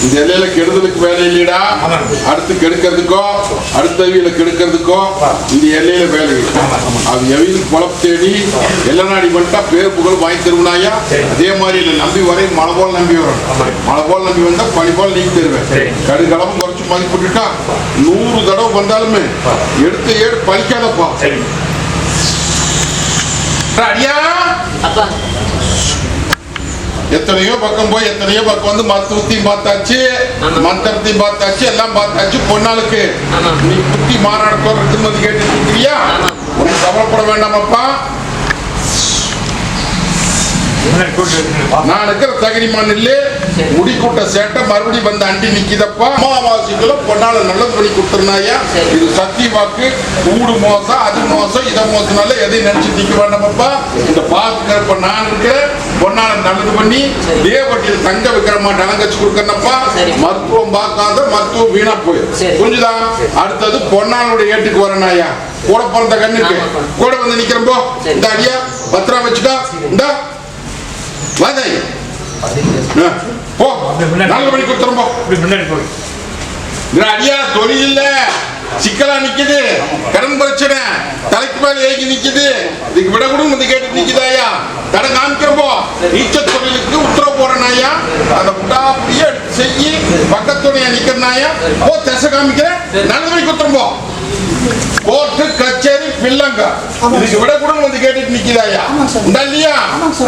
இந்த எல்லையில கெடுதலுக்கு வேலை இல்லைடா. அடுத்து கெடுக்கிறதுக்கோ அடுத்த எவியில கெடுக்கிறதுக்கோ இந்த எல்லையில வேலை. அது எவியில் குழப்ப தேடி எல்லா நாடி பண்ணிட்டா பேர் புகழ் வாங்கி தருவனாயா. அதே மாதிரி என்ன நம்பி வரை மழை போல் நம்பி வரும். மழை போல் நம்பி வந்தா பனி போல் நீக்கி தருவேன். கடுகளவும் குறைச்சு மதிப்பிட்டுட்டா 100 தடவை வந்தாலுமே எடுத்த ஏடு பழிக்காதப்பா. அடியா எத்தனையோ பக்கம் போய் எத்தனையோ பக்கம் வந்து மருத்துவத்தையும் பார்த்தாச்சு, மந்திரத்தையும் பார்த்தாச்சு, எல்லாம் பார்த்தாச்சு. பொன்னாளுக்கு நீ புத்தி மாநாடு திருமதி கேட்டு இருக்கிறியா? உனக்கு கவலைப்பட வேண்டாமப்பா. நான் இருக்கிற தகுதிமான் இல்லே முடி கூட்ட சேட்டை மறுபடியும் வந்து அண்டி நிக்கிதப்பா. அமாவாசைக்குள்ள பொன்னால நல்லது பண்ணி கொடுத்துருந்தாயா. இது சக்தி வாக்கு. ஊடு மோசம் அது மோசம் இதை மோசம்னால எதையும் நினைச்சு நிக்க வேண்டாமப்பா. இந்த பாத்துக்கிறப்ப நான் இருக்கிறேன். பொன்னால நல்லது பண்ணி தேவட்டியில் தங்க வைக்கிற மாட்டேன் அலங்கச்சு கொடுக்கறப்பா. மருத்துவம் பார்க்காத மருத்துவம் வீணா போயிடும். புரிஞ்சுதான்? அடுத்தது பொன்னாளுடைய ஏட்டுக்கு வரனாயா. கூட பிறந்த கண்ணுக்கு கூட வந்து நிக்கிறப்போ இந்த அடியா பத்திரம் வச்சுக்கா. இந்த அடியா தொழில் இல்ல சிக்கலா நிக்குது. கடன் பிரச்சனை தலைக்கு மேல ஏகி நிக்குது. இதுக்கு விட கூட வந்து கேட்டு நிக்குதாயா. தடை காமிக்கிறப்போ நீச்சல் தொழிலுக்கு உத்தரவு போறனாயா. அந்த முட்டாப்படியே செய்யி பக்கத்துடைய நிக்கிறனாயா. ஓ திசை காமிக்கிறேன் நல்லது குத்துறப்போ கோர்ட்டு கச்சேரி பில்லங்க இதுக்கு விட கூட வந்து கேட்டுட்டு நிக்குதாயா. இல்லையா?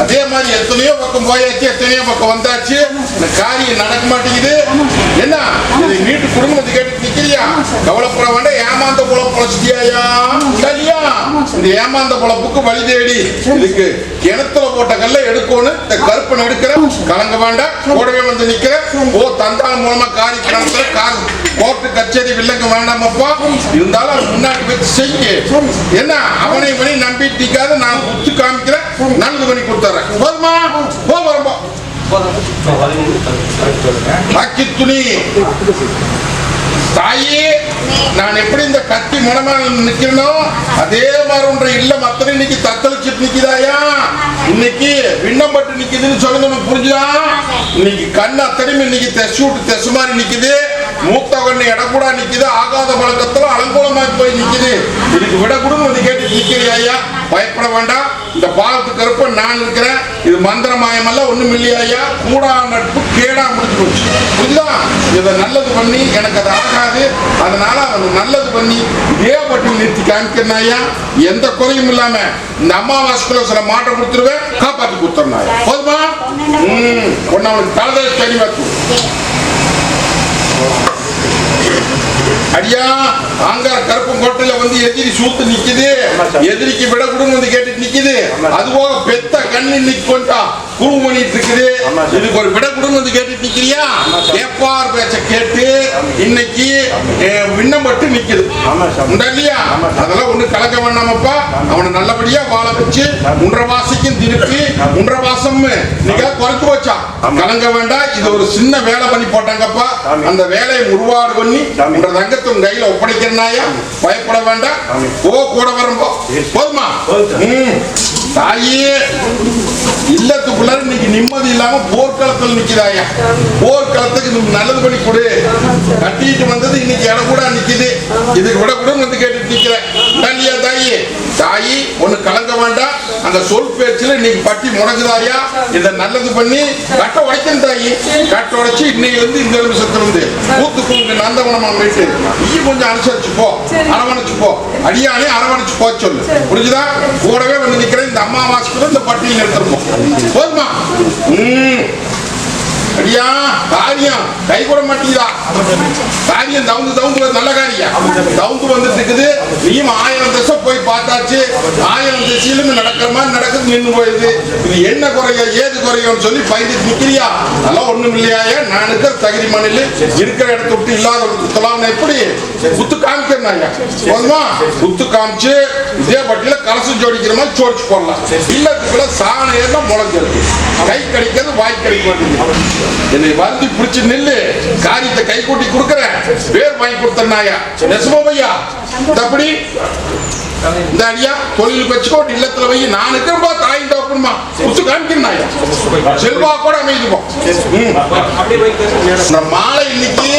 அதே மாதிரி எத்தனையோ பக்கம் போயாச்சு, எத்தனையோ பக்கம் வந்தாச்சு. இந்த காரியம் நடக்க மாட்டேங்குது. என்ன வீட்டு குடும்பம் வந்து கேட்டுட்டு நிக்கிறியா? கவலைப்பட வேண்டாம். ஏமாந்த பொழப்பு பொழைச்சிட்டியாயா. இல்லையா? இந்த ஏமாந்த பொழப்புக்கு வழி தேடி இதுக்கு கிணத்துல போட்ட கல்ல எடுக்கணும். இந்த கருப்பன் எடுக்கிற கலங்க வேண்டாம். கூடவே வந்து நிக்கிற. ஓ தந்தாள் மூலமா காரி கிணத்துல கோர்ட்டு கச்சேரி வில்லங்க வேண்டாமப்பா. இருந்தாலும் முன்னாடி வச்சு செய்ய. என்ன அவனை மணி நம்பி நிக்காத. நான் குத்து காமிக்கிறேன் நல்லது பண்ணி கொடுத்துறேன். போதுமா? போறோம். பாக்கி துணி தாயே நான் எப்படி இந்த கத்தி மனமா நிக்கிறனோ அதே மாதிரி ஒன்றை இல்ல மத்தனை இன்னைக்கு தத்தளிச்சுட்டு நிக்குதாயா. இன்னைக்கு விண்ணம் பட்டு நிக்குதுன்னு சொல்லுங்க. எனக்கு புரிஞ்சுதா? இன்னைக்கு கண்ணு அத்தனையும் இன்னைக்கு தெசு விட்டு தெசு மாதிரி நிக்குது. மூத்த கண்ணு இடக்கூடா நிக்குது. ஆகாத பழக்கத்துல அலங்கோலமா போய் நிக்குது. இதுக்கு விட கூட வந்து கேட்டு நிக்கிறியா. பயப்பட வேண்டாம். இந்த பாலத்துக்கு கருப்ப நான் இருக்கிறேன். இது மந்திர மாயமல்ல ஒண்ணும் இல்லையா. கூடா நட்பு கேடா முடிஞ்சு போச்சு. புரியுதா? இதை நல்லது பண்ணி எனக்கு அது ஆகாது. அதனால அவன் நல்லது பண்ணி இதே பட்டியல் நிறுத்தி காமிக்கிறனாயா. எந்த குறையும் இல்லாம இந்த அமாவாசைக்குள்ள சில மாற்றம் கொடுத்துருவேன். காப்பாற்றி கொடுத்துருனாயா. போதுமா? ஒன்னு அவனுக்கு தலைதை தனி வைக்கும். அடியா ஆங்கார கருப்பம் கோட்டையில வந்து எதிரி சூத்து நிக்குது. எதிரிக்கு விட கூட வந்து கேட்டு நிக்குது. அது போக பெத்த கண்ணு இன்னைக்கு கொண்டா குரு பண்ணிட்டு இருக்குது. இதுக்கு ஒரு விட கூட வந்து கேட்டு நிக்கிறியா. கேப்பார் பேச்ச கேட்டு இன்னைக்கு விண்ணம் பட்டு நிக்குது. இல்லையா? அதெல்லாம் ஒண்ணு கலக்க வேண்டாமப்பா. அவனை நல்லபடியா வாழ வச்சு 1.5 வாசிக்கும் திருப்பி 1.5 வாசம் இன்னைக்கு குறைச்சு வச்சா. கலங்க வேண்டாம். இது ஒரு சின்ன வேலை பண்ணி போட்டாங்கப்பா. அந்த வேலையை உருவாடு பண்ணி உங்க தங்கத்தின் கையில ஒப்படைக்கிறனாயா. பயப்பட வேண்டாம். கூட வரும்போ போதுமா? தாயே இல்லத்துக்குள்ள இன்னைக்கு நிம்மதி இல்லாம போர்க்களத்தில் நிக்கிறாயா. போர்க்களத்துக்கு நல்லது பண்ணி கொடு. கட்டிட்டு வந்தது இன்னைக்கு இடம் கூட நிக்குது. இதுக்கு விட கூட வந்து கேட்டு நிக்கிறேன். தாயே தாயி ஒண்ணு கலங்க வேண்டாம். அந்த அங்க சொல் பேச்சுல இன்னைக்கு பட்டி முடங்குதாயா, இதை நல்லது பண்ணி கட்ட உடைக்கணும் தாயி. கட்ட உடைச்சு இன்னைக்கு வந்து இந்த நிமிஷத்துல இருந்து கூத்துக்கு நந்தவனமா போயிட்டு நீ கொஞ்சம் அனுசரிச்சு போ, அரவணைச்சு போ, அடியானே அரவணைச்சு போ சொல்லு. புரிஞ்சுதா? கூடவே வந்து நிக்கிறேன் இந்த அம்மாவாசைக்குள்ள இந்த பட்டியல் எடுத்துருப்போம். போதுமா? அடியா காரியம் கை கூட மாட்டீங்களா? காரியம் தவுந்து தவுந்து நல்ல காரியம் தவுந்து வந்துட்டு இருக்குது. நீயும் 1000 திசை போய் பார்த்தாச்சு. 1000 திசையிலும் நடக்கிற மாதிரி நடக்குது, நின்று போயிடுது. இது என்ன குறைய ஏது குறையோன்னு சொல்லி பயந்துட்டு நிக்கிறியா? அதெல்லாம் ஒண்ணும் இல்லையா? நான் இருக்கிற தகுதி மண்ணில் இருக்கிற இடத்த விட்டு இல்லாத குத்தலாம். எப்படி குத்து காமிக்கிறேன்? போதுமா? குத்து காமிச்சு இதே பட்டியல கலசம் ஜோடிக்கிற மாதிரி ஜோடிச்சு போடலாம். இல்லத்துக்குள்ள சாண ஏறினா முளைஞ்சிருக்கு. கை கடிக்கிறது வாய் கடிக்க மாட்டேங்குது. என்னை வந்து பிடிச்சு நில்லு, காரியத்தை கை கூட்டி கொடுக்கறேன், பேர் வாங்கி கொடுத்தனாயா நெசமையா அப்படி இந்த அடியா தொழிலுக்கு வச்சுக்கோ, இல்லத்துல வை. நான் இருக்கிறப்பா தாயின் தோப்பணுமா குத்து காமிக்கிறேன். செல்வா கூட அமைதிப்போம். மாலை இன்னைக்கு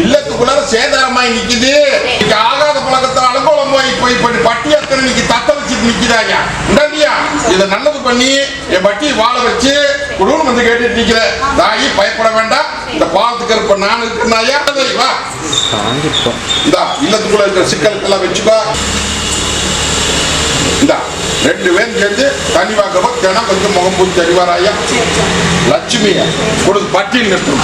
இல்லத்துக்குள்ளார சேதாரமாய் நிக்குது. இன்னைக்கு ஆகாத பழக்கத்தை அனுகூலம் போய் பட்டி அத்தனை இன்னைக்கு தத்த வச்சுட்டு நிக்குதாயா. இதை நல்லது பண்ணி என் பட்டியை வாழ வச்சு குடும்பம் வந்து கேட்டுட்டு நிக்கிற தாயி பயப்பட வேண்டாம். இந்த பாலத்துக்கு இருப்ப நான் இருக்கிறனாயா வா. இந்த இல்லத்துக்குள்ள இருக்கிற சிக்கலுக்கெல்லாம் வச்சுக்கோ. இந்த 2 பேரும் சேர்ந்து தனி வாக்கப்போ கிணா கொஞ்சம் முகம் பூச்சி அறிவாராயா. லட்சுமியா கொடுத்து பட்டியல் நிறுத்தணும்.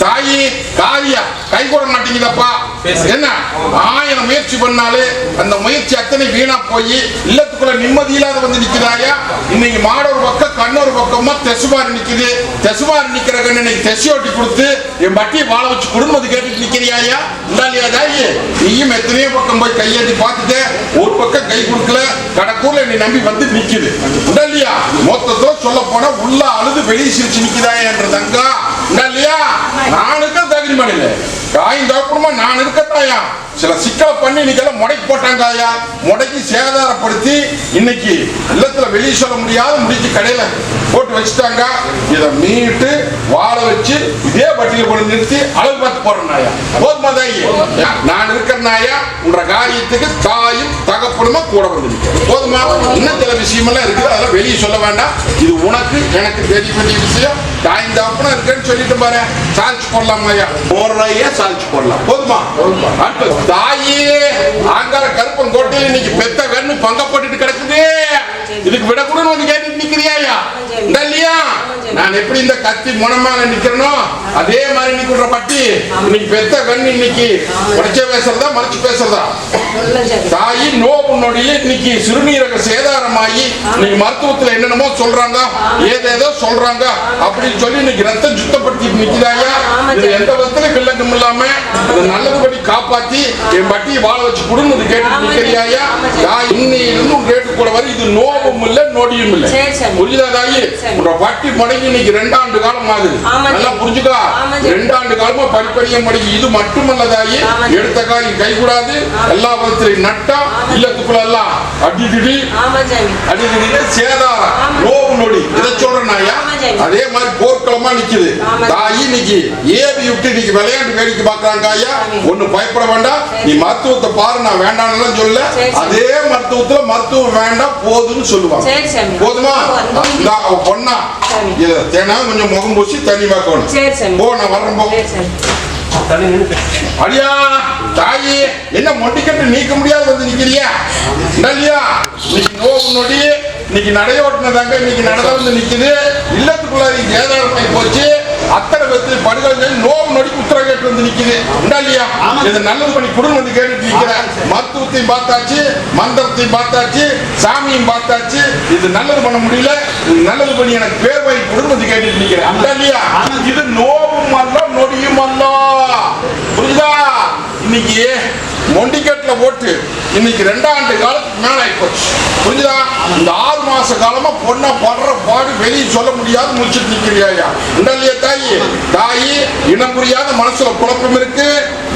தாயி காரியா கை கூட மாட்டீங்கப்பா. என்ன 1000 முயற்சி பண்ணாலே அந்த முயற்சி அத்தனை வீணா போய் இல்லத்துக்குள்ள நிம்மதி இல்லாத வந்து நிக்கிறாயா. இன்னைக்கு மாடொரு பக்கம் கண்ணொரு பக்கமா தெசுமாரி நிக்குது. தெசுமாரி நிக்கிற கண்ணு இன்னைக்கு தெசையோட்டி கொடுத்து என் பட்டியை வாழ வச்சு குடும்பத்தை கேட்டுட்டு நிக்கிறியாயா. இல்லையா தாயி? நீயும் எத்தனையோ பக்கம் போய் கையேற்றி பார்த்துட்டு ஒரு பக்கம் கை கொடுக்கல. கடக்கூர்ல என்னை நம்பி வந்து நிக்குது. இல்லையா? மொத்தத்துல சொல்ல போனா உள்ள அழுது வெளியே சிரிச்சு நிக்கிறாயா என்ற தங்கா. இல்லையா? நானுக்கு தகுதி மணில காயின் தோப்பணுமா நான் இருக்கத்தாயா. சில சிக்கலை பண்ணி இன்னைக்கெல்லாம் முடைக்கு போட்டாங்கயா. முடைக்கு சேதாரப்படுத்தி இன்னைக்கு இல்லத்துல வெளியே சொல்ல முடியாத முடிச்சு கடையில போட்டு வச்சுட்டாங்க. இதை மீட்டு வாழ வச்சு இதே பட்டியல கொண்டு நிறுத்தி அளவு பார்த்து போறேன் நாயா. போதுமா தாயி? நான் இருக்கிற நாயா உன்ற காரியத்துக்கு தாயும் தகப்பனுமா கூட வந்து போதுமா? இன்னும் சில விஷயமெல்லாம் இருக்குது, அதெல்லாம் வெளியே சொல்ல வேண்டாம். இது உனக்கு எனக்கு தெரிய வேண்டிய விஷயம். தாயும் தகப்பனா இருக்குன்னு சொல்லிட்டு பாரு. சாதிச்சு போடலாம் ஐயா, போடுறையா சாதிச்சு போடலாம். போதுமா? அடுத்து தாயே ஆங்கார கருப்பம் கோட்டையில் இன்னைக்கு பெத்த கண்ணு பங்கப்பட்டு கிடக்குது. இதுக்கு விடக்கூடாது வந்து கேட்டு நிக்கிறியா? இல்லையா? நான் எப்படி இந்த கத்தி முனமால நிக்கிறனோ அதே மாதிரி நிக்கிற பட்டி இன்னைக்கு பெத்த கண்ணு இன்னைக்கு உடச்ச பேசுறதா மறைச்சு பேசுறதா? தாயி நோவு நொடிய இன்னைக்கு சிறுநீரக சேதாரமாயி இன்னைக்கு மருத்துவத்துல என்னென்னமோ சொல்றாங்க, ஏதேதோ சொல்றாங்க அப்படின்னு சொல்லி இன்னைக்கு ரத்தம் சுத்தப்படுத்தி நிக்கிறாயா. இது எந்த விதத்திலும் வில்லங்கம் இல்லாம நல்லது படி காப்பாத்தி என் பட்டியை வாழ வச்சு குடும்பத்தை கேட்டு நிக்கிறியாயா. தாய் இன்னையிலிருந்து கேட்டு கூட வர இது நோவும் இல்லை நொடியும் இல்லை. புரியுதா தாயி? உங்க பட்டி மடங்கி இன்னைக்கு 2 ஆண்டு காலம் ஆகுது. நல்லா புரிஞ்சுக்கா. 2 ஆண்டு காலமா படிப்படியா மடங்கி. இது மட்டுமல்ல தாயி, எடுத்த காரியம் கைகூடாது. எல்லா விதத்திலையும் நட்டா இல்லத்துக்குள்ள எல்லாம் அடிதிடி சேதாரம் நோவு நொடி. இதை சொல்றேன் நாயா. அதே மாதிரி போர்க்களமா நிக்குது தாயி. இன்னைக்கு ஏவி விட்டு இன்னைக்கு விளையாட்டு வேடிக்கை பாக்குறாங்க ஐயா. ஒண்ணு பயப்பட வேண்டாம். நீ மருத்துவத்தை பாரு, நான் வேண்டாம்னு சொல்ல. அதே மருத்துவத்துல மருத்துவம் வேண்டாம் போதுன்னு சொல்லுவாங்க. போதுமா? பொண்ணா தேனா கொஞ்சம் முகம் பூசி தண்ணி பார்க்கணும். போ, நான் வர்றேன் போ. அடியா தாயி என்ன மொட்டிக்கட்டு நீக்க முடியாது வந்து நிக்கிறியா? இல்லையா? இன்னைக்கு நோவு நொடி இன்னைக்கு நடையோட்டினதாங்க இன்னைக்கு நடந்த வந்து நிக்குது. இல்லத்துக்குள்ள சேதாரமாய் போச்சு. அத்தனை பேர்த்து படுகள் நோவு நொடிக்கு உத்தரவு கேட்டு வந்து நிக்குது. இல்லையா? இது நல்லது பண்ணி குடும்பம் வந்து கேட்டுட்டு நிக்கிற. மருத்துவத்தையும் பார்த்தாச்சு, மந்திரத்தையும் பார்த்தாச்சு, சாமியும் பார்த்தாச்சு. இது நல்லது பண்ண முடியல. இது நல்லது பண்ணி எனக்கு பேர் வாங்கி குடும்பத்தை கேட்டுட்டு நிக்கிறேன். இல்லையா? இது நோவும் அல்ல நொடியும் அல்ல. புரியுதா? இன்னைக்கு மொண்டிக்கட்டுல போட்டு இன்னைக்கு 2 ஆண்டு காலத்துக்கு மேல ஆயிப்போச்சு. புரியுதா? இந்த 6 மாச காலமா பொண்ணா படுற பாடு வெளியே சொல்ல முடியாது முடிச்சுட்டு நிக்கிறியா? இல்லையா தாயி? தாயி இனம் புரியாத மனசுல குழப்பம் இருக்கு,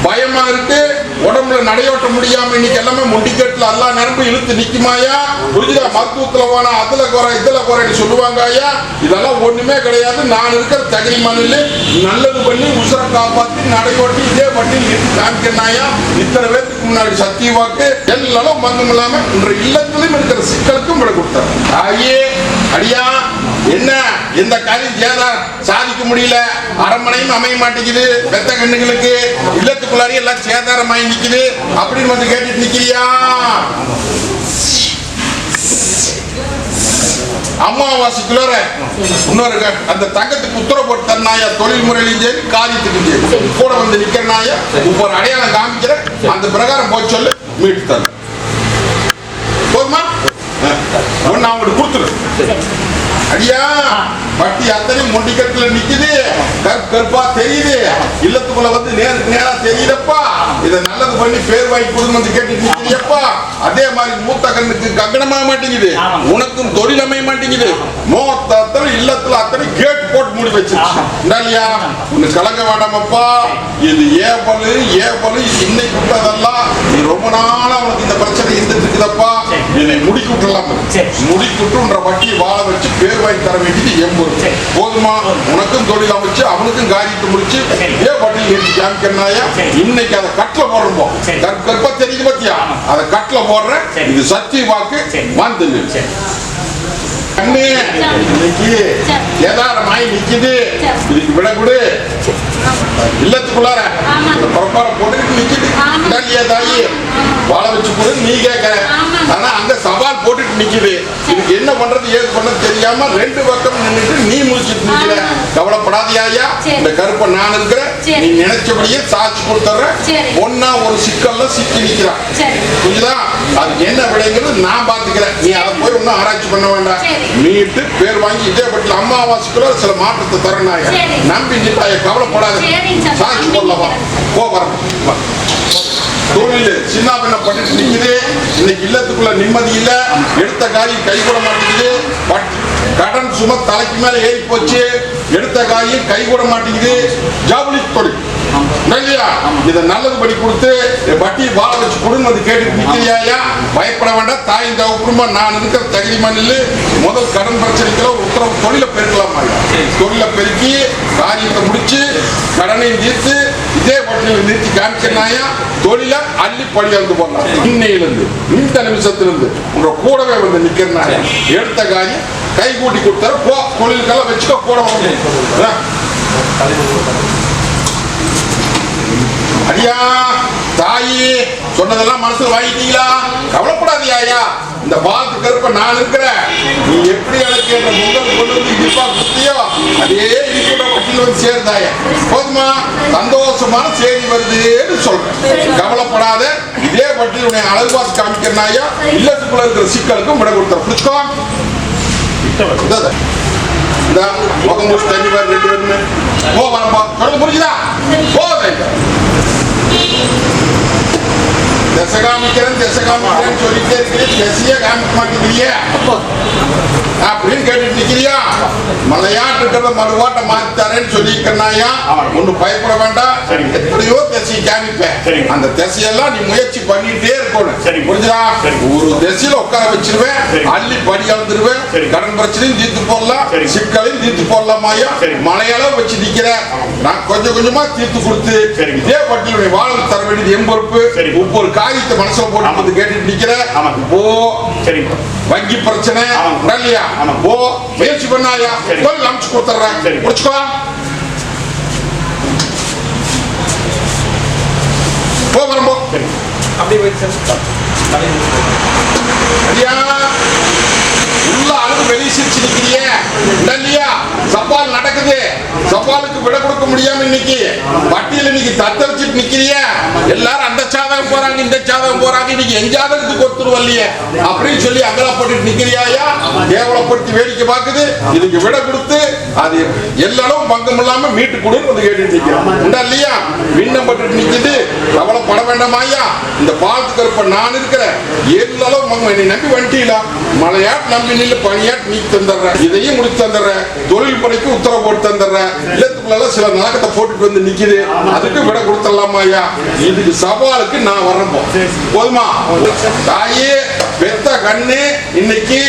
பயமா இருக்கு. உடம்புல நடையோட்ட முடியாம இன்னைக்கு எல்லாமே முண்டிக்கட்டுல எல்லாம் நிரம்பு இழுத்து நிக்குமாயா? புரிஞ்சுதா? மருத்துவத்துல போனா அதுல குறை இதுல குறைன்னு சொல்லுவாங்க ஐயா. இதெல்லாம் ஒண்ணுமே கிடையாது. நான் இருக்கிற தகுதி மண்ணில் நல்லது பண்ணி உசுரை காப்பாத்தி நடையோட்டி இதே பண்ணி நிறுத்தி காமிக்கிறாயா. இத்தனை பேருக்கு முன்னாடி சத்திய வாக்கு எல்லாம் மந்தம் இல்லாம இன்று இல்லத்திலும் இருக்கிற சிக்கலுக்கும் விட கொடுத்தாரு. ஐயே அடியா என்ன எந்த காரியம் ஏதா சாதிக்க முடியல, அரண்மனையும் அமைய மாட்டேங்குது, பெத்த கண்ணுங்களுக்கு இல்லத்துக்குள்ளாரி எல்லாம் சேதாரமாயி நிக்குது அப்படின்னு வந்து கேட்டுட்டு நிக்கிறியா? அமாவாசைக்குள்ளார இன்னொரு அந்த தங்கத்துக்கு உத்தரவு போட்டு தன்னாயா, தொழில் முறையிலும் சரி காரியத்துக்கும் சரி கூட வந்து நிக்கிறனாயா, ஒவ்வொரு அடையாளம் காமிக்கிற அந்த பிரகாரம் போய் சொல்லு மீட்டு தர போதுமா? ஒன்னு அவங்களுக்கு கொடுத்துரு. அடியா வட்டி அத்தனை முண்டிக்கட்டுல நிக்குது, கருப்பா தெரியுது, இல்லத்துக்குள்ள வந்து நேருக்கு நேரா தெரியுதப்பா. இதை நல்லது பண்ணி பேர் வாங்கி கொடுங்க கேட்டு நிக்கிறியப்பா. அதே மாதிரி மூத்த கண்ணுக்கு கங்கணமாக மாட்டேங்குது, உனக்கும் தொழில் அமைய மாட்டேங்குது. மோத்த அத்தனை இல்லத்துல அத்தனை கேட் போட்டு மூடி வச்சிருச்சு. இல்லையா உனக்கு கலங்க வேண்டாமப்பா. இது ஏபலு இன்னைக்கு விட்டதெல்லாம் நீ ரொம்ப நாளா உனக்கு இந்த பிரச்சனை இருந்துட்டு இருக்குதப்பா. என்னை முடிக்கு விட்டுலாம், முடிக்குட்டுன்ற வட்டியை வாழ வச்சு பேர் வாங்கி தர வேண்டியது எம்பது. போதுமா? உனக்கும் தொழில் அமைச்சு அவனுக்கும் காரியத்தை முடிச்சு ஏ வட்டி ஏற்றி காமிக்கிறாயா. இன்னைக்கு அதை கட்டில போடுறோம், கற்ப தெரியுது பத்தியா, அதை கட்டில போடுற. இது சத்திய வாக்கு வந்து கண்ணு இன்னைக்கு ஏதாரமாயி நிக்குது. இதுக்கு விட கொடு. இல்லத்துக்குள்ளார போட்டுக்கிட்டு நிக்குது. தாயி வாழ வச்சு கொடு நீ கேட்கற. ஆனா அங்க சவால் போட்டுட்டு நிக்குது. இதுக்கு என்ன பண்றது ஏது பண்றது தெரியாம ரெண்டு பக்கம் நின்றுட்டு நீ முடிச்சுட்டு நிக்கிற. கவலைப்படாதியா, இந்த கருப்பை நான் இருக்கிறேன், நீ நினைச்சபடியே சாட்சி கொடுத்துற. ஒன்னா ஒரு சிக்கல்ல சிக்கி நிக்கிறான். புரியுதா? அதுக்கு என்ன விளைங்கிறது நான் பாத்துக்கிறேன். நீ அதை போய் ஒன்னும் ஆராய்ச்சி பண்ண வேண்டாம். மீட்டு பேர் வாங்கி இதே பட்டில அம்மாவாசைக்குள்ள சில மாற்றத்தை தரனாய நம்பி நிட்டாய. கவலைப்படாத, சாட்சி போடலாம். போறோம் தொழில் சின்ன பின்ன பண்ணிட்டு நிக்குது. இன்னைக்கு இல்லத்துக்குள்ள நிம்மதி இல்ல, எடுத்த காரியம் கை கூட மாட்டேங்குது. கடன் சும தலைக்கு மேல ஏறி போச்சு, எடுத்த காரியம் கை கூட மாட்டேங்குது. ஜவுளி தொழில் இல்லையா, இதை நல்லது படி கொடுத்து வட்டி வாழ வச்சு கொடுன்னு கேட்டு நிக்கிறியா? பயப்பட வேண்டாம். தாய் தகப்பமா நான் இருக்கிற தகுதி மண்ணில் முதல் கடன் பிரச்சனைக்குள்ள உத்தரவு தொழிலை பெருக்கலாமா? தொழிலை பெருக்கி காரியத்தை முடிச்சு கடனையும் தீர்த்து இதே பட்டியலில் நிறுத்தி காமிக்கிறாயா. தொழில அள்ளி பழியாந்து போடலாம். இன்னையிலிருந்து இந்த நிமிஷத்திலிருந்து உங்க கூடவே வந்து நிக்கிறனாயா. எடுத்த காரியம் கை கூட்டி கொடுத்தாரு. போ தொழிலுக்கெல்லாம் வச்சுக்கோ. கூட அடியா தாயி சொன்னதெல்லாம் மனசுல வாங்கிட்டீங்களா? கவலைப்படாதியா. இந்த பாத்து கருப்ப நான் இருக்கிறேன். நீ எப்படி எனக்கு என்ற முந்தல் கொண்டு வந்து இடிப்பா குத்தியோ அதே இடிப்போட வட்டியில் வந்து சேர்ந்தாய. போதுமா? சந்தோஷமான செய்தி வருதுன்னு சொல்றேன். கவலைப்படாத. இதே வட்டியிலுடைய அளவு பார்த்து காமிக்கிறனாயா. இல்லத்துக்குள்ள இருக்கிற சிக்கலுக்கும் விட கொடுத்த பிடிச்சோ. இந்த முகம் முடிச்சு தண்ணி பேர் 2 பேருமே போ வரப்பா. சொல்ல புரிஞ்சுதா? போதும். திசை காமிக்கிறேன் சொல்லிட்டே இருக்கிறேன். திசையே காமிக்க மாட்டேங்கிறியே அப்படின்னு கேட்டுட்டு நிக்கிறியா? மலையாட்டு இருக்கிறத மறுவாட்ட மாத்தி தரேன்னு சொல்லியிருக்கனாயா. ஒண்ணு பயப்பட வேண்டாம். எப்படியோ திசையை காமிப்பேன். அந்த திசையெல்லாம் நீ முயற்சி பண்ணிட்டே இருக்கணும். புரிஞ்சுதா? ஒரு திசையில உட்கார வச்சிருவேன், அள்ளி படி அளந்துருவேன். கடன் பிரச்சனையும் தீர்த்து போடலாம், சிக்கலையும் தீர்த்து போடலாமாயா. மலையளவு வச்சு நிக்கிற நான் கொஞ்சம் கொஞ்சமா தீர்த்து கொடுத்து இதே பட்டியலுடைய வாழ தர வேண்டியது என் பொறுப்பு. ஒவ்வொரு காரியத்தை மனசுல போட்டு வந்து கேட்டுட்டு நிக்கிற. ஓ வங்கி பிரச்சனை இல்லையா? ஓ முயற்சி பண்ணாயா. அமைச்சு கொடுத்துறேன். முடிச்சுக்கோ. போ வரம்போ. உள்ள அழுது வெளியே சிரிச்சு நிக்கிறியே இல்லையா? சவால் நடக்குது. சவாலுக்கு விட கொடுக்க முடியாம இன்னைக்கு வட்டியில இன்னைக்கு தத்தளிச்சுட்டு நிக்கிறிய. எல்லாரும் அந்த சாதகம் போறாங்க, இந்த சாதகம் போறாங்க. இன்னைக்கு என் ஜாதகத்துக்கு ஒத்துருவல்லையே அப்படின்னு சொல்லி அங்கலப்பட்டு நிக்கிறியாயா. கேவலப்படுத்தி வேடிக்கை பார்க்குது. இதுக்கு விட கொடுத்து அது எல்லாரும் பங்கம் இல்லாம மீட்டு கொடுன்னு வந்து கேட்டு நிக்கிறேன் இல்லையா? விண்ணப்பட்டு நிக்குது. கவலைப்பட வேண்டாமாயா. இந்த பாலத்துக்கு இருப்ப நான் இருக்கிறேன். எல்லாரும் என்னை நம்பி வந்துட்டீங்களா? மலையாட்டு நம்பி நம்பி நின்று பணியாற்றி நீ தந்துடுற, இதையும் முடிச்சு தந்துடுற, தொழில் முறைக்கு உத்தரவு போட்டு தந்துடுற, இல்லத்துக்குள்ள சில நலக்கத்தை போட்டுட்டு வந்து நிக்குது, அதுக்கு விட கொடுத்துடலாமா ஐயா? இதுக்கு சவாலுக்கு நான் வரப்போ போதுமா? தாயே பெத்த கண்ணு இன்னைக்கு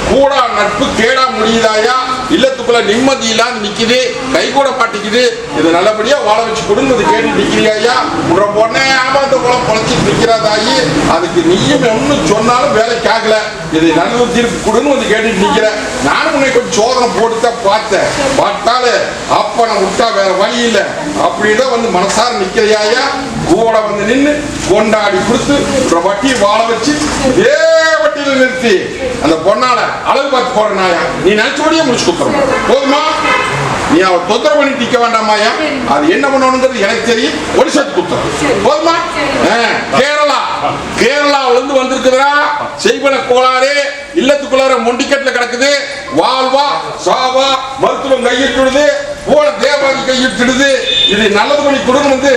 கூடா நட்பு கேடா முடியுதாயா? இல்லத்துக்குள்ள நிம்மதி இல்லாம நிக்குது, கை கூட பாட்டிக்குது, இது நல்லபடியா வாழ வச்சு கொடுன்னு கேட்டு நிக்கிறியா? உன்ற பொண்ணே ஆமாந்த குளம் பொழைச்சிட்டு நிக்கிறாதாயி, அதுக்கு நீயும் ஒண்ணு சொன்னாலும் வேலைக்கு ஆகல, இதை நல்ல தீர்ப்பு கொடுன்னு வந்து கேட்டுட்டு நிக்கிற. நானும் உன்னை கொஞ்சம் சோதனை போட்டுதான் பார்த்தேன், பார்த்தாலே அப்ப நான் விட்டா வேற வழி இல்லை அப்படிதான் வந்து மனசார நிக்கிறையா? கூட வந்து நின்று கொண்டாடி கொடுத்து வட்டி வாழ வச்சு இதே வட்டியில நிறுத்தி அந்த பொண்ணால அளவு பார்த்து போற நாயா நீ நினைச்சபடியே முடிச்சு கொடுத்துறோம் போதுமா? நீ அவ தொந்தரவு பண்ணி நிக்க வேண்டாமாயா? அது என்ன பண்ணணுங்கிறது எனக்கு தெரியும், ஒரு சேர்த்து கொடுத்துறோம் போதுமா? கேரளாவில இருந்து வந்திருக்குறா செய்வன கோளாறு, இல்லத்துக்குள்ளார மொண்டிக்கட்டுல கிடக்குது, வாழ்வா சாவா மருத்துவம் கையிட்டுடுது, போல தேவாதி கையிட்டுடுது, இது நல்லது பண்ணி கொடுன்னு வந்து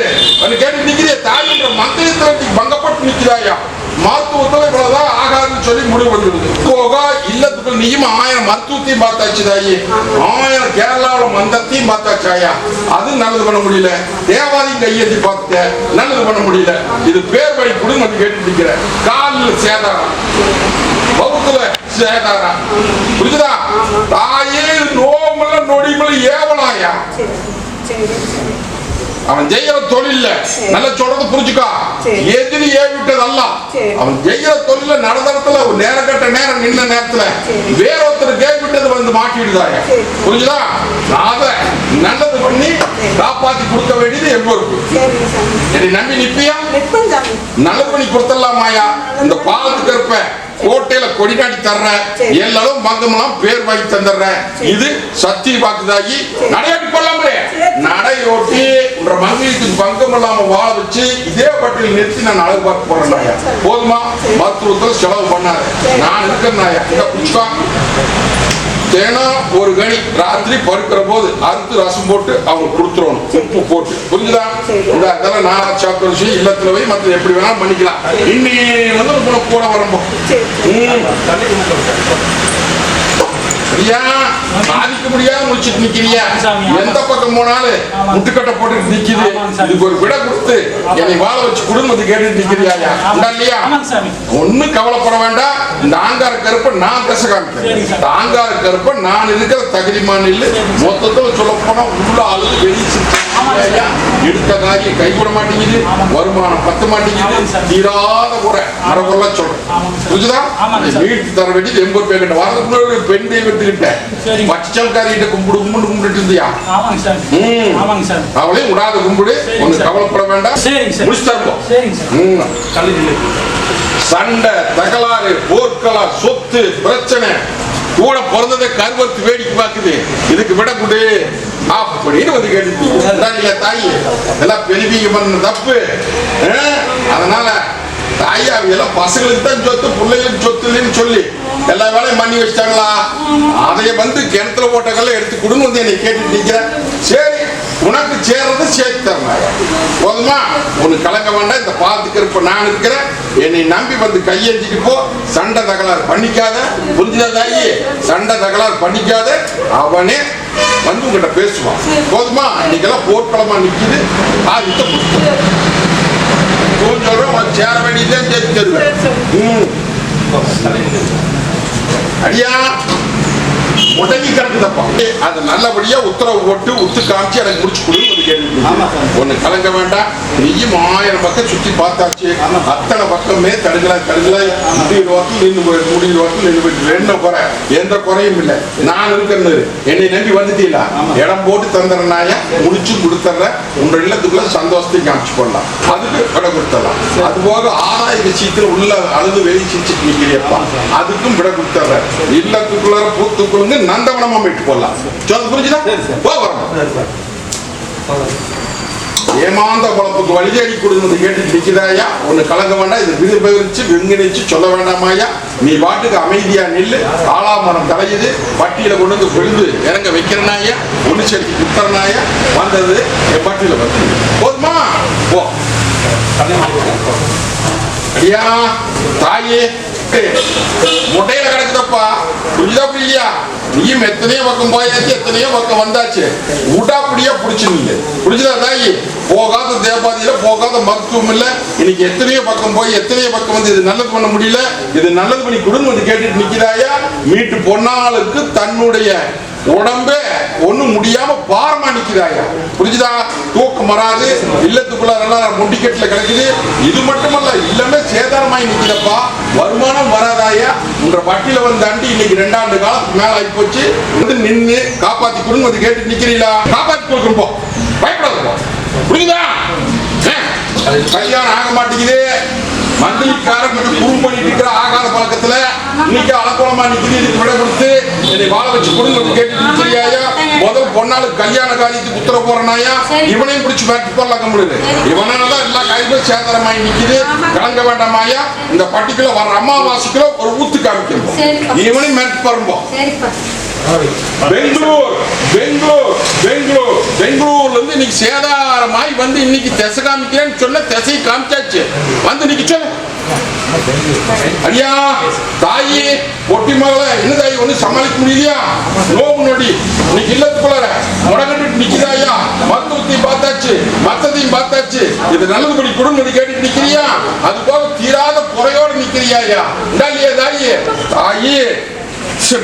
கேட்டு நிக்கிறே. தாயின்ற மந்திரத்தில் பங்கப்பட்டு நிக்கிறாயா? மருத்துவத்தில் இவ்வளவுதான் ஆகாதுன்னு சொல்லி முடிவு வந்துடுது. போகா இல்லத்துக்குள் நீயும் 1000 மருத்துவத்தையும் பார்த்தாச்சு தாயி, 1000 கேரளாவில் மந்திரத்தையும் பார்த்தாச்சாயா, அது நல்லது பண்ண முடியல. தேவாதியும் கையெழுத்தி பார்த்துட்டேன், நல்லது பண்ண முடியல. இது பேர் வழி கொடுன்னு வந்து கேட்டு நிக்கிற. காலில் சேதாரம், பௌத்துல சேதாரம், புரிஞ்சுதா? தாயே நோமல நொடிமல ஏவலாயா? அவன் ஜெயிற தொழில நல்ல சொல்றது புரிஞ்சுக்கா, எதிரி ஏவிட்டது அல்ல. அவன் ஜெயிற தொழில நடந்தத்துல ஒரு நேரம் கட்ட நேரம் நின்ன நேரத்துல வேற ஒருத்தர் கேவிட்டது வந்து மாட்டிடுதாயா? புரிஞ்சுதா? அத நல்லது பண்ணி காப்பாத்தி கொடுக்க வேண்டியது எவ்வளவு. என்னை நம்பி நிப்பியா? நல்லது பண்ணி கொடுத்துடலாமாயா? இந்த பாலத்துக்கு இருப்ப கோட்டையில கொடி நாட்டி தர்ற, எல்லாரும் பங்கமெல்லாம் பேர் வாங்கி தந்துடுற, இது சத்திய வாக்குதாகி நடையாட்டி கொள்ளாமலே நடையோட்டி உன்ற மங்களுக்கு பங்கம் இல்லாம வாழ வச்சு இதே பட்டியல் நிறுத்தி நான் அழகு பார்க்க போறேன். போதுமா? மருத்துவத்தில் செலவு பண்ணாரு, நான் இருக்கேன். தினம் ஒரு கனி ராத்திரி படுக்கிற போது அறுத்து ரசம் போட்டு அவங்க கொடுத்துருவோம், உப்பு போட்டு, புரிஞ்சுதா? அதெல்லாம் நான் சாப்பிட்ட விஷயம் இல்லத்துல போய் மற்ற எப்படி வேணாலும் பண்ணிக்கலாம். இன்னைக்கு வந்து கூட வரும்போது பாதிக்க முடியாம முடிச்சுட்டு நிக்கிறியா? எந்த பக்கம் போனாலும் முட்டுக்கட்டை போட்டு நிக்குது, இதுக்கு ஒரு விட கொடுத்து என்னை வாழ வச்சு குடும்பத்தை கேட்டு நிக்கிறியா இல்லையா? ஒன்னும் கவலைப்பட வேண்டாம். இந்த ஆங்கார கருப்ப நான் பேச காமிக்கிறேன். இந்த ஆங்கார கருப்ப நான் இருக்கிற தகுதிமான இல்ல, மொத்தத்துல சொல்ல போனா உள்ள ஆளு வெளியே எடுத்த காரியம் கை கூட மாட்டேங்குது, வருமானம் பத்த மாட்டேங்குது, தீராத குறை மரபொருளா சொல்றேன். புரிஞ்சுதா? வீட்டு தர வேண்டியது 80 ரூபாய் கிட்ட வரதுக்குள்ள பெண் தெய்வத்துக்கிட்ட பச்சைக்காரிகிட்ட கும்பிட்டு இருந்தியா? அவளையும் விடாத கும்பிடு, ஒண்ணு கவலைப்பட வேண்டாம். முடிச்சு தரப்போம். சண்டை தகராறு போர்க்களா சொத்து பிரச்சனை கூட பிறந்ததை கருவத்து வேடிக்கை பார்க்குது, இதுக்கு விட கொடு அப்படின்னு வந்து கேட்டு தாய் எல்லாம் பெருவீங்க பண்ண தப்பு. அதனால தாயா எல்லாம் பசங்களுக்கு தான் சொத்து, பிள்ளைகளுக்கு சொத்து இல்லைன்னு சொல்லி எல்லா வேலையும் பண்ணி வச்சிட்டாங்களா? அதைய வந்து கிணத்துல போட்டக்கெல்லாம் எடுத்து கொடுன்னு வந்து என்னை கேட்டுட்டு நிக்கிறேன். சரி, உனக்கு சேர்றது சேர்த்து தரேன் போதுமா? உனக்கு கலங்க வேண்டாம். இந்த பாத்துக்கு இருப்ப நான் இருக்கிறேன், என்னை நம்பி வந்து கையெழுத்திட்டு போ. சண்டை தகராறு பண்ணிக்காத, புரிஞ்சுதா தாயி? சண்டை தகராறு பண்ணிக்காத, அவனே வந்து உங்ககிட்ட பேசுவான் போதுமா? இன்னைக்கெல்லாம் போர்க்களமா நிக்குது, சொல்றேன் சேர வேண்டியதான் சேர்த்து தருவேன். அடியா உடனே கிடக்குதப்பா, அது நல்லபடியா உத்தரவு போட்டு உத்து காமிச்சு எனக்கு முடிச்சு கொடுன்னு கேள்வி. ஒண்ணு கலங்க வேண்டாம். நீயும் 1000 பக்கம் சுத்தி பார்த்தாச்சு, அத்தனை பக்கமே தடுக்கலாய் முடிகிற வாக்கில் நின்று போயிட்டு முடிகிற வாக்கில் நின்று போயிட்டு என்ன குறை? எந்த குறையும் இல்லை. நான் இருக்கிறது என்னை நம்பி வந்துட்டீங்களா? இடம் போட்டு தந்துடுறனாயா முடிச்சு கொடுத்துட்றேன். உங்க இல்லத்துக்குள்ள சந்தோஷத்தை காமிச்சு கொள்ளலாம், அதுக்கு விட கொடுத்துடலாம். அது போக ஆதாய விஷயத்துல உள்ள அழுது வெளியே சிரிச்சுட்டு நிற்கிறியப்பா, அதுக்கும் விட கொடுத்துட்றேன். இல்லத்துக்குள்ள பூத்துக்குள்ள நந்தவனமா போயிட்டு போடலாம். புரிஞ்சுதா? ஏமாந்த குழப்புக்கு வழி தேடி கொடுத்து கேட்டு நிற்கிறாயா? ஒண்ணு கலங்க வேண்டாம். இது விரும்பிச்சு விங்கணிச்சு சொல்ல வேண்டாமாயா? நீ பாட்டுக்கு அமைதியா நில்லு. ஆலாமரம் தலையுது, பட்டியல கொண்டு வந்து விழுந்து இறங்க வைக்கிறனாயா? ஒண்ணு சேர்த்து குத்துறனாயா? வந்தது என் பட்டியல வந்து போதுமா? போ. அடியா தாயே முட்டையில கிடக்குதப்பா. புரியுதா புரியலையா? நீயும் எத்தனையோ பக்கம் போயாச்சு, எத்தனையோ பக்கம் வந்தாச்சு. உடாப்படியா புடிச்சுங்க. புரிஞ்சுதா தாயி? போகாத தேவாதியில போகாத மருத்துவம் இல்ல. இன்னைக்கு எத்தனையோ பக்கம் போய் எத்தனையோ பக்கம் வந்து இது நல்லது பண்ண முடியல, இது நல்லது பண்ணி கொடுன்னு வந்து கேட்டுட்டு நிக்கிறாயா? மீட்டு பொன்னாளுக்கு தன்னுடைய உடம்பே ஒண்ணும் முடியாம பாரமா நிக்கிறாயா? புரிஞ்சுதா? தூக்கம் வராது, இல்லத்துக்குள்ள நல்லா முண்டிக்கட்டுல கிடக்குது. இது மட்டுமல்ல, இல்லமே சேதாரமாய் நிக்கிறப்பா. வருமானம் வராதாயா? உன்ற வட்டியில வந்து அண்டி இன்னைக்கு 2 ஆண்டு காலத்துக்கு மேல ஆகி போச்சு. வந்து நின்று காப்பாத்தி கொடுன்னு வந்து கேட்டு நிக்கிறீங்களா? காப்பாத்தி கொடுக்கணும் போ, பயப்படாது போ. புரியுதா? கல்யாணம் ஆக மாட்டேங்குது. மந்திரிக்காரன் குறும் பண்ணிட்டு இருக்கிற ஆகாத பழக்கத்துல இன்னைக்கு அலக்கோலமா நிக்குது. இதுக்கு விட கொடுத்து என்னை வாழ வச்சு கொடுங்க கேட்டு நிக்கிறியாயா? முதல் பொண்ணாளுக்கு கல்யாண காரியத்துக்கு உத்தரவு போறனாயா? இவனையும் பிடிச்சு மாட்டி போடலாம் முடியுது. இவனாலதான் எல்லா காய்களும் சேதாரமாயி நிக்குது. கலங்க வேண்டாமாயா? இந்த பட்டிக்குள்ள வர்ற அமாவாசைக்குள்ள ஒரு ஊத்து காமிக்கணும். இவனையும் மாட்டி பாருப்போம். பெங்களூர் பெங்களூர் பெங்களூர் பெங்களூர்ல இருந்து இன்னைக்கு சேதாரமாய் வந்து இன்னைக்கு திசை காமிக்கிறேன்னு சொன்ன திசை காமிச்சாச்சு. வந்து இன்னைக்கு சொல்லு ஐயா தாயி ஒட்டி மகள என்ன தாயி ஒண்ணு சமாளிக்க முடியலையா? நோவு நொடி இன்னைக்கு இல்லத்துக்குள்ள முடங்கிட்டு நிக்கிறாயா? மருத்துவத்தையும் பார்த்தாச்சு, மத்தத்தையும் பார்த்தாச்சு. இது நல்லது படி குடும்பம் கேட்டுட்டு நிக்கிறியா? அது போக தீராத குறையோடு நிக்கிறியாயா? இல்லையா தாயி? தாயி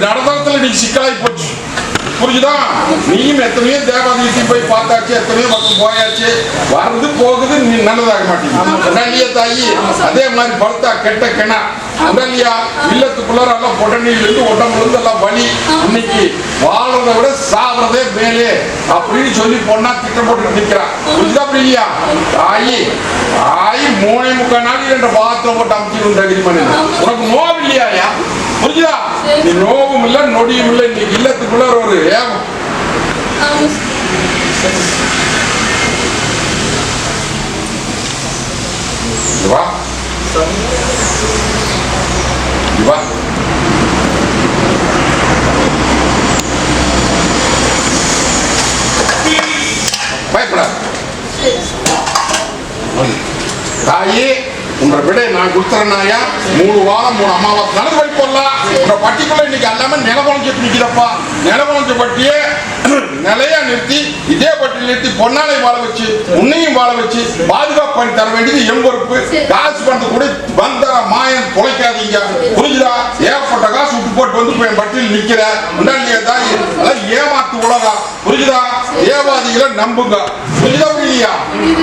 நடனத்துல நீ சிக்கலாய் போச்சு. புரிஞ்சுதா? நீயும் எத்தனையோ தேவாலயத்தையும் போய் பார்த்தாச்சு, எத்தனையோ பக்கம் போயாச்சு. வருது போகுது, நீ நல்லதாக மாட்டீங்க தாயி. அதே மாதிரி படுத்தா கெட்ட கிணா இல்லையா? இல்லத்துக்குள்ள எல்லாம் பொடனில இருந்து உடம்புல இருந்து எல்லாம் வலி. இன்னைக்கு வாழ்றதை விட சாவறதே மேலே அப்படின்னு சொல்லி பொண்ணா திட்டம் போட்டு நிக்கிறான். புரிஞ்சுதா புரியலையா? தாயி தாயி 3.25 நாள் என்ற பாத்திரம் போட்டு அமைச்சு உனக்கு நோவு இல்லையா? புரியுதா? நீ நோவும் இல்ல நொடியும் இல்ல. இன்னைக்கு இல்லத்துக்குள்ள ஒரு ஏகம். வா வா பயப்படாது தாயே. உன்ற விட நான் கொடுத்துறேன்னாயா? 3 வாரம் 3 அமாவாசை நடந்து போய் போடலாம். உன்ற பட்டிக்குள்ள இன்னைக்கு எல்லாமே நிலவளைஞ்சு நிக்கிறப்பா. நிலவளைஞ்ச பட்டியே நிலையா நிறுத்தி இதே பட்டியல் நிறுத்தி பொன்னாலை வாழ வச்சு உன்னையும் வாழ வச்சு பாதுகாப்பு பண்ணி தர வேண்டியது என் பொறுப்பு. காசு பணத்தை கூட வந்த மாயன் தொலைக்காதீங்க. புரிஞ்சுதா? ஏகப்பட்ட காசு விட்டு போட்டு வந்து என் பட்டியல் நிக்கிற தாய். அதான் ஏமாத்து உலகம். புரிஞ்சுதா? ஏவாதிகளை நம்புங்க. புரியுதா புரியலையா?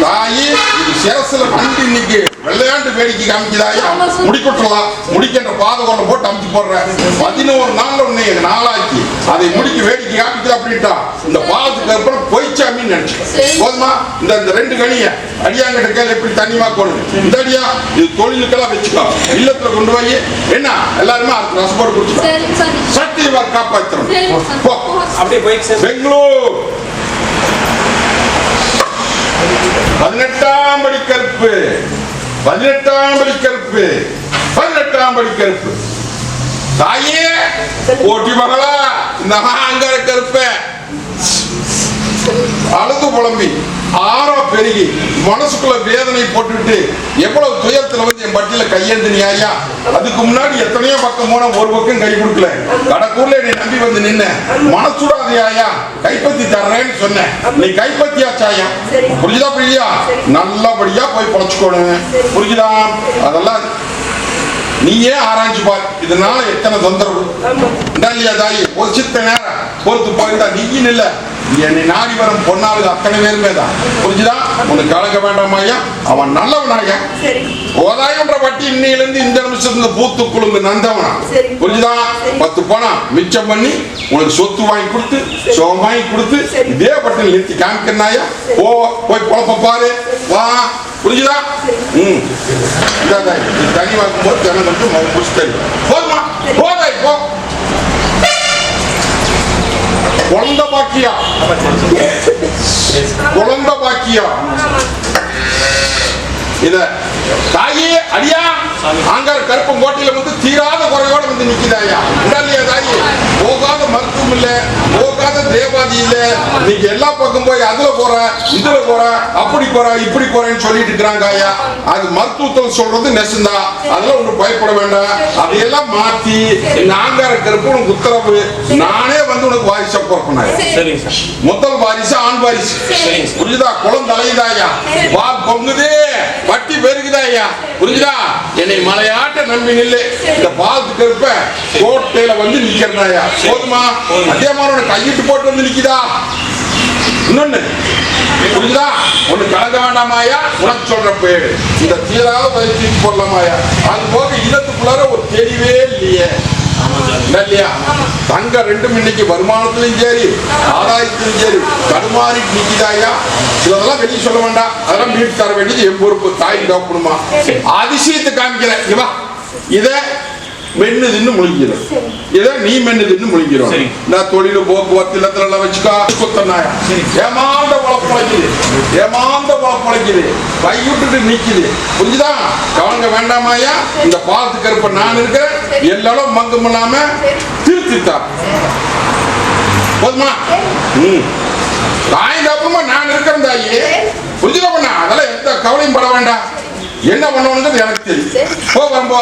தாயி இது சிரசுல கண்டு இன்னைக்கு வெள்ளையாண்டு வேடிக்கை காமிக்கிறாயா? முடிக்கொட்டலாம். முடிக்கின்ற பாதகோணம் போட்டு அமைச்சு போடுறேன். 11 நாள்ல உன்னை நாளாக்கி அதை முடிக்க வேடிக்கை காமிக்கிற அப்படின்ட்டா இந்த பாலத்துக்கு அப்புறம் பொய்ச்சாமின்னு நினைச்சேன். போதுமா? இந்த 2 கனிய அடியாங்கிட்ட கேள்வி எப்படி தண்ணிமா கொண்டு இந்த அடியா இது தொழிலுக்கெல்லாம் வச்சுக்கோ. இல்லத்துல கொண்டு போய் என்ன எல்லாருமே ரசப்போடு குடிச்சுக்கோ. சத்தியமா காப்பாற்றணும். பெங்களூர் 18ஆம் படி கருப்பு 18ஆம் படி கருப்பு 18ஆம் படி கருப்பு தாயே ஓட்டி மகளா இந்த அங்கார கருப்ப அழுது புலம்பி ஆறா பெருகி மனசுக்குள்ள வேதனை போட்டுட்டு எவ்வளவு துயரத்துல வந்து என் பட்டியல கையேந்தினியா? அதுக்கு முன்னாடி எத்தனையோ பக்கம் போன ஒரு பக்கம் கை கொடுக்கல. கடக்கூர்ல நீ நம்பி வந்து நின்ன மனசுடாதையா கைப்பற்றி தர்றேன்னு சொன்ன. நீ கைப்பற்றியாச்சாயா? புரிஞ்சுதா புரியா? நல்லபடியா போய் பொழைச்சுக்கோணும். புரிஞ்சுதா? அதெல்லாம் நீயே ஆராய்ச்சி பார். இதனால எத்தனை தொந்தரவு இல்லையா தாயி? ஒரு சித்த நேரம் பொறுத்து போயிருந்தா நீயும் இல்ல என்னை நாடி வரும் பொன்னாளுக்கு அத்தனை பேருமே தான். புரிஞ்சுதா? உனக்கு கலக்க வேண்டாமாயா? அவன் நல்லவனாயா? ஓதாயன்ற வட்டி இன்னையிலிருந்து இந்த நிமிஷத்துல பூத்து குழுந்து நந்தவனா. புரிஞ்சுதா? 10 பணம் மிச்சம் பண்ணி உனக்கு சொத்து வாங்கி கொடுத்து சோகம் வாங்கி கொடுத்து இதே பட்டியல் நிறுத்தி காமிக்கிறாயா? போய் பொழப்ப பாரு வா. புரிஞ்சுதா? தனி வாக்கும் போது ஜனம் மட்டும் புடிச்சு தரும். போதுமா? போதாய் போ. குழந்தை பாக்கியா குழந்தை பாக்கியா இத தாயே அடியா ஆங்கார கருப்பம் கோட்டையில வந்து தீராத குறையோட வந்து நிக்கிறாயா? இல்லையா தாயே? போகாத மருத்துவம் இல்ல, போகாத தேவாதி இல்ல. நீங்க எல்லாம் எல்லா பக்கம் போய் அதுல போற இதுல போற அப்படி போற இப்படி போறேன்னு சொல்லிட்டு இருக்கிறாங்க ஐயா. அது மருத்துவத்தில் சொல்றது நெசந்தா, அதெல்லாம் ஒண்ணு பயப்பட வேண்டாம். அதையெல்லாம் மாத்தி நாங்க இருக்கிறப்ப உனக்கு உத்தரவு, நானே வந்து உனக்கு வாரிசா பிறப்பேன். முதல் வாரிசு ஆண் வாரிசு, புரியுதா? குளம் தலையுதாயா, பால் பொங்குது, வட்டி பெருகுதாயா, புரியுதா? என்னை மலையாட்ட நம்பி நில்லு. இந்த பாலத்துக்கு இருப்ப கோட்டையில வந்து நிக்கிறதாயா, போதுமா? அதே மாதிரி உனக்கு கையிட்டு போட்டு வந்து நிக்குதா? இன்னொன்னு புரியுதா? ஒண்ணு கலங்க வேண்டாமாயா, உனக்கு சொல்ற பேரு இந்த தீராத பயிற்சி போடலாமாயா. அது போக இடத்துக்குள்ளார ஒரு தெளிவே இல்லையே இல்லையா? தங்க ரெண்டும் இன்னைக்கு வருமானத்திலும் சரி ஆதாயத்திலும் சரி தடுமாறி நிக்குதாயா. இதெல்லாம் வெளியே சொல்ல வேண்டாம், அதெல்லாம் மீட்டு தர வேண்டியது என் பொறுப்பு. தாய் தகப்பனுமா அதிசயத்தை காமிக்கிறேன். இவா இத மென்னு தின்னு முழிக்கிறோம், இதை நீ மென்னு தின்னு முழிக்கிறோம். நான் தொழில் போக்குவரத்து இல்லத்துல வச்சுக்கா குத்தனாயா. ஏமாந்த உழப்பழைக்குது, ஏமாந்த உழப்பழைக்குது, கைவிட்டுட்டு நிக்குது, புரிஞ்சுதா? கவனிக்க வேண்டாமாயா. இந்த பாலத்துக்கு இருப்ப நான் இருக்கிறேன், எல்லாரும் மங்கம் இல்லாம திருத்தித்தா, போதுமா? தாய் தப்புமா நான் இருக்கிறேன் தாயி, புரிஞ்சுதா? பண்ண அதெல்லாம் எந்த கவலையும் பட வேண்டாம். என்ன பண்ணணும்னு எனக்கு தெரியும். போ.